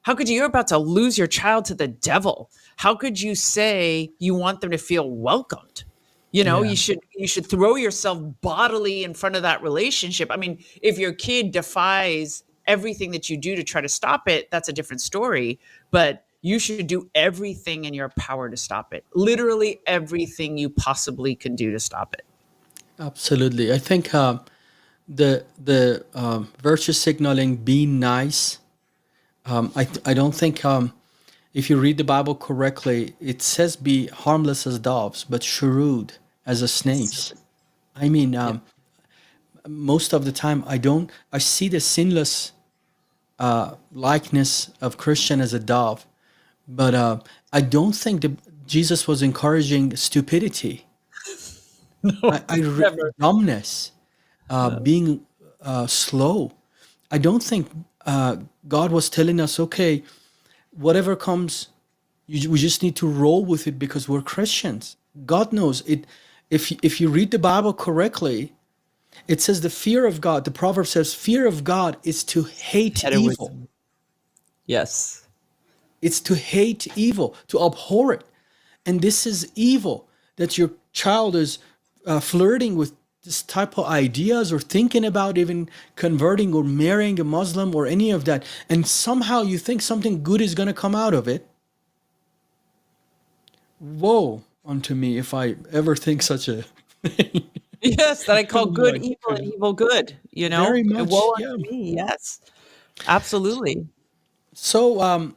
How could you're about to lose your child to the devil? How could you say you want them to feel welcomed? You know, Yeah. you should throw yourself bodily in front of that relationship. I mean, if your kid defies everything that you do to try to stop it, that's a different story. But you should do everything in your power to stop it. Literally everything you possibly can do to stop it. Absolutely. I think the virtue signaling, being nice. I don't think if you read the Bible correctly, it says be harmless as doves, but shrewd as a snakes. I mean, Yeah. most of the time I don't. I see the sinless likeness of Christian as a dove, but I don't think that Jesus was encouraging stupidity. No, never. Dumbness, being slow. I don't think God was telling us, okay, whatever comes, we just need to roll with it because we're Christians. God knows it. If you read the Bible correctly, it says the fear of God. The proverb says, "Fear of God is to hate Better evil." wisdom. Yes. It's to hate evil, to abhor it. And this is evil that your child is flirting with this type of ideas or thinking about even converting or marrying a Muslim or any of that. And somehow you think something good is going to come out of it. Woe unto me if I ever think such a thing. Yes, that I call Oh good my evil and goodness. evil good, Very And much, woe yeah. unto me. Yes, absolutely. So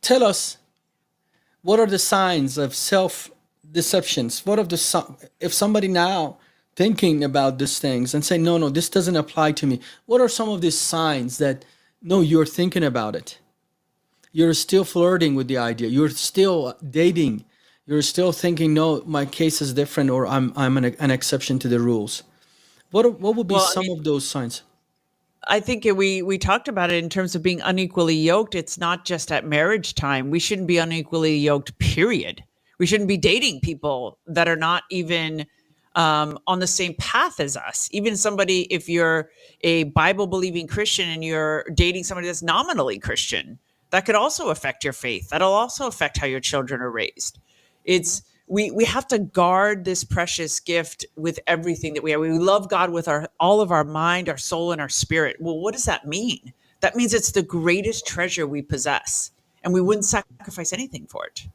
tell us, what are the signs of self deceptions? What are the if somebody now thinking about these things and say, no, no, this doesn't apply to me. What are some of these signs that no, you're thinking about it? You're still flirting with the idea. You're still dating. You're still thinking, no, my case is different, or I'm an exception to the rules. What would be Well, I some mean, of those signs? I think we talked about it in terms of being unequally yoked. It's not just at marriage time. We shouldn't be unequally yoked. Period. We shouldn't be dating people that are not even on the same path as us. Even somebody, if you're a Bible believing Christian and you're dating somebody that's nominally Christian, that could also affect your faith. That'll also affect how your children are raised. It's we have to guard this precious gift with everything that we are. We love God with our all of our mind, our soul, and our spirit. Well, what does that mean? That means it's the greatest treasure we possess, and we wouldn't sacrifice anything for it.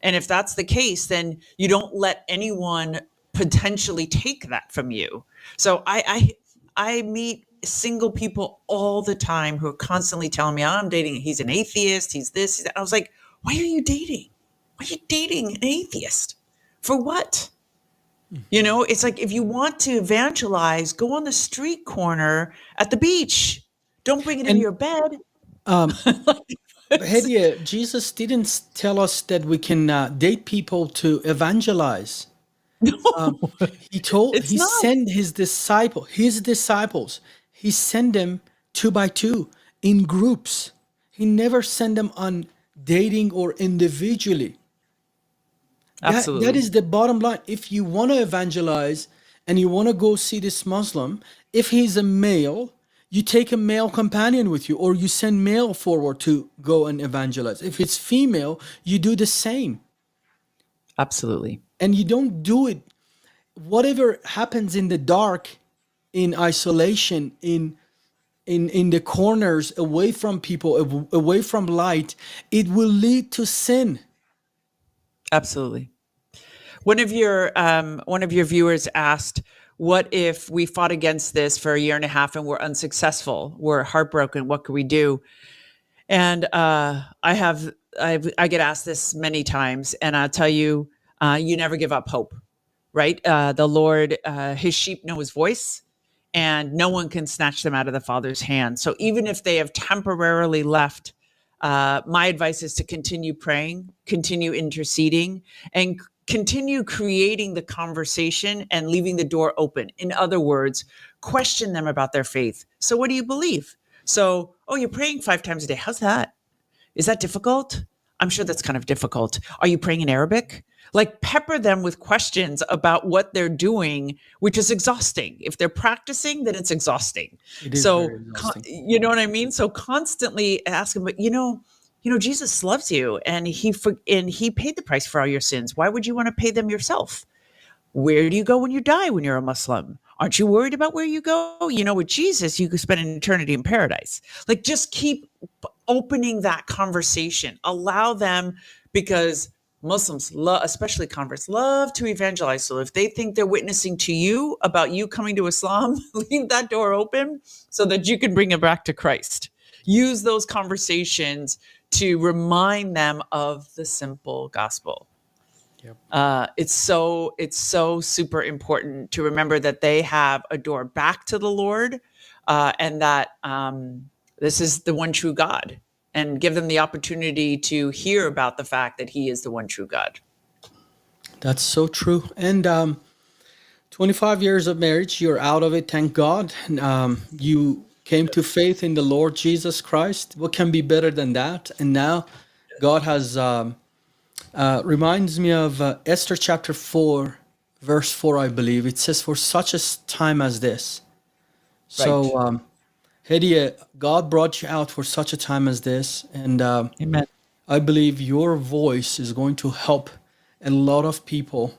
And if that's the case, then you don't let anyone potentially take that from you. So I meet single people all the time who are constantly telling me, oh, I'm dating. He's an atheist. He's this. He's that. I was like, why are you dating? Why are you dating an atheist? For what? It's like if you want to evangelize, go on the street corner at the beach. Don't bring it into And your bed. um, It's- Hedia, Jesus didn't tell us that we can date people to evangelize. Um, no, it's he not. sent his disciples, he sent them two by two in groups. He never sent them on dating or individually. That Absolutely. is the bottom line. If you want to evangelize and you want to go see this Muslim, if he's a male, you take a male companion with you, or you send male forward to go and evangelize. If it's female, you do the same. Absolutely. And you don't do it, whatever happens in the dark, in isolation, in the corners, away from people, away from light, it will lead to sin. Absolutely. One of your viewers asked, "What if we fought against this for a year and a half and we're unsuccessful? We're heartbroken. What could we do?" And I get asked this many times, and I'll tell you, you never give up hope, right? The Lord, His sheep know His voice, and no one can snatch them out of the Father's hand. So even if they have temporarily left, my advice is to continue praying, continue interceding, and continue creating the conversation and leaving the door open. In other words, question them about their faith. So, what do you believe? So, oh, you're praying 5 times a day. How's that? Is that difficult? I'm sure that's kind of difficult. Are you praying in Arabic? Like pepper them with questions about what they're doing, which is exhausting. If they're practicing, then it's exhausting. It is very So, exhausting. you know what I mean? So constantly ask them, but Jesus loves you and he paid the price for all your sins. Why would you want to pay them yourself? Where do you go when you die when you're a Muslim? Aren't you worried about where you go? With Jesus, you could spend an eternity in paradise. Like, just keep opening that conversation. Allow them, because Muslims, especially converts, love to evangelize. So if they think they're witnessing to you about you coming to Islam, leave that door open so that you can bring them back to Christ. Use those conversations to remind them of the simple gospel. Yep. It's so super important to remember that they have a door back to the Lord, and that this is the one true God, and give them the opportunity to hear about the fact that He is the one true God. That's so true. And 25 years of marriage, you're out of it, thank God. You came to faith in the Lord Jesus Christ. What can be better than that? And now God has, reminds me of Esther chapter 4, verse 4, I believe. It says, for such a time as this. Right. So, Hediye, God brought you out for such a time as this. And Amen. I believe your voice is going to help a lot of people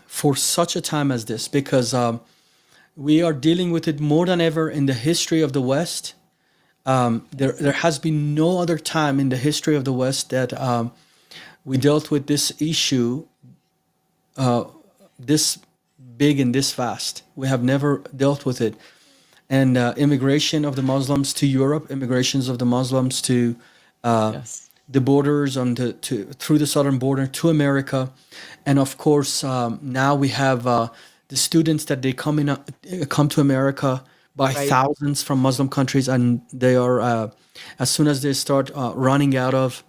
for such a time as this, because we are dealing with it more than ever in the history of the West. There has been no other time in the history of the West that we dealt with this issue this big and this fast. We have never dealt with it. And immigration of the Muslims to Europe, immigrations of the Muslims to Yes. the borders on through the southern border to America, and of course now we have the students that they come to America by Right. thousands from Muslim countries, and they are as soon as they start running out of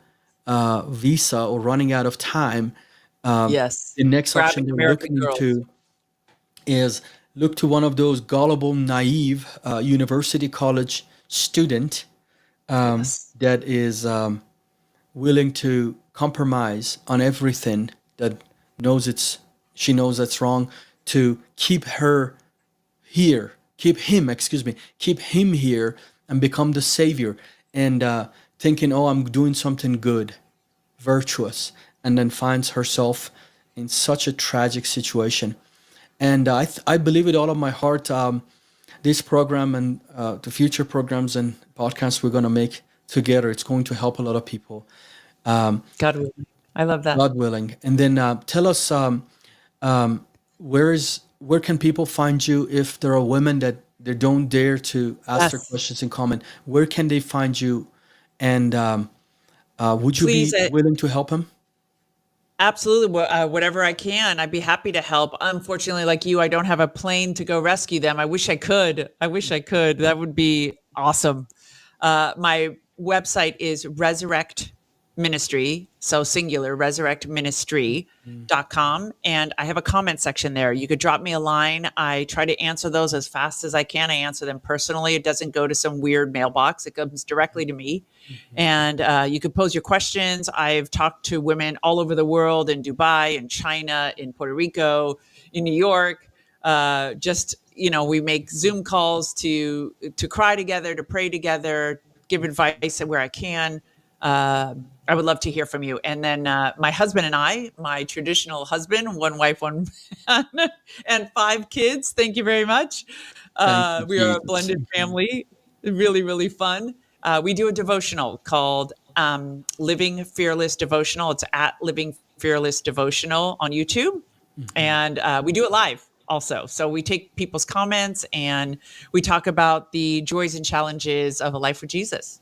visa or running out of time, Yes. the next option Grabbing they're American looking girls. into is look to one of those gullible, naive university college student Yes. that is willing to compromise on everything, that she knows that's wrong, to keep her here, keep him here and become the savior, and thinking, oh, I'm doing something good, virtuous, and then finds herself in such a tragic situation. And I believe with all of my heart, this program and the future programs and podcasts we're going to make together, it's going to help a lot of people, God willing. I love that. God willing. And then tell us, where can people find you if there are women that they don't dare to ask their Yes. questions in comment? Where can they find you? And would you Please, be willing to help them? absolutely. Whatever I can, I'd be happy to help. Unfortunately, like you, I don't have a plane to go rescue them. I wish I could. I wish I could. That would be awesome. My website is Resurrect Ministry, so singular, resurrectministry.com. And I have a comment section there. You could drop me a line. I try to answer those as fast as I can. I answer them personally. It doesn't go to some weird mailbox, it comes directly to me. And you can pose your questions. I've talked to women all over the world, in Dubai, in China, in Puerto Rico, in New York. We make Zoom calls to cry together, to pray together, give advice where I can. I would love to hear from you. And then my husband and I, my traditional husband, one wife, one man, and 5 kids. Thank you very much. Thank you, We are a Jesus. blended family. Really, really fun. We do a devotional called Living Fearless Devotional. It's at Living Fearless Devotional on YouTube. And we do it live also. So we take people's comments and we talk about the joys and challenges of a life with Jesus.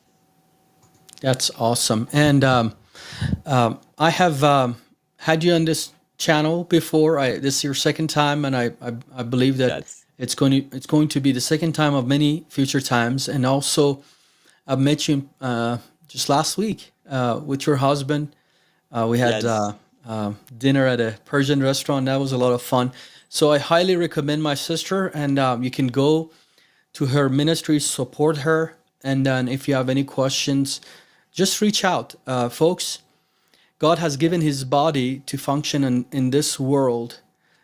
That's awesome. And I have had you on this channel before. This is your second time, and I believe that Yes. it's going to be the second time of many future times. And also, I met you just last week with your husband. We had Yes. dinner at a Persian restaurant. That was a lot of fun. So I highly recommend my sister, and you can go to her ministry, support her, and then if you have any questions, just reach out, folks. God has given His body to function in this world,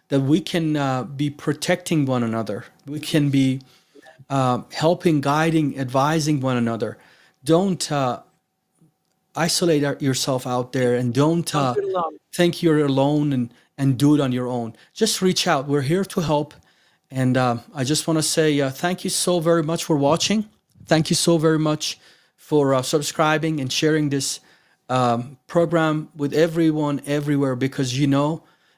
that we can be protecting one another. We can be helping, guiding, advising one another. Don't isolate yourself out there, and don't Don't do it alone. think you're alone and do it on your own. Just reach out. We're here to help. And I just want to say thank you so very much for watching. Thank you so very much for subscribing and sharing this program with everyone everywhere, because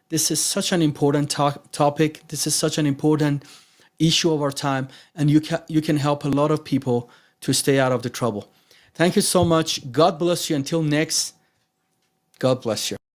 this is such an important topic. This is such an important issue of our time, and you can help a lot of people to stay out of the trouble. Thank you so much. God bless you. Until next, God bless you.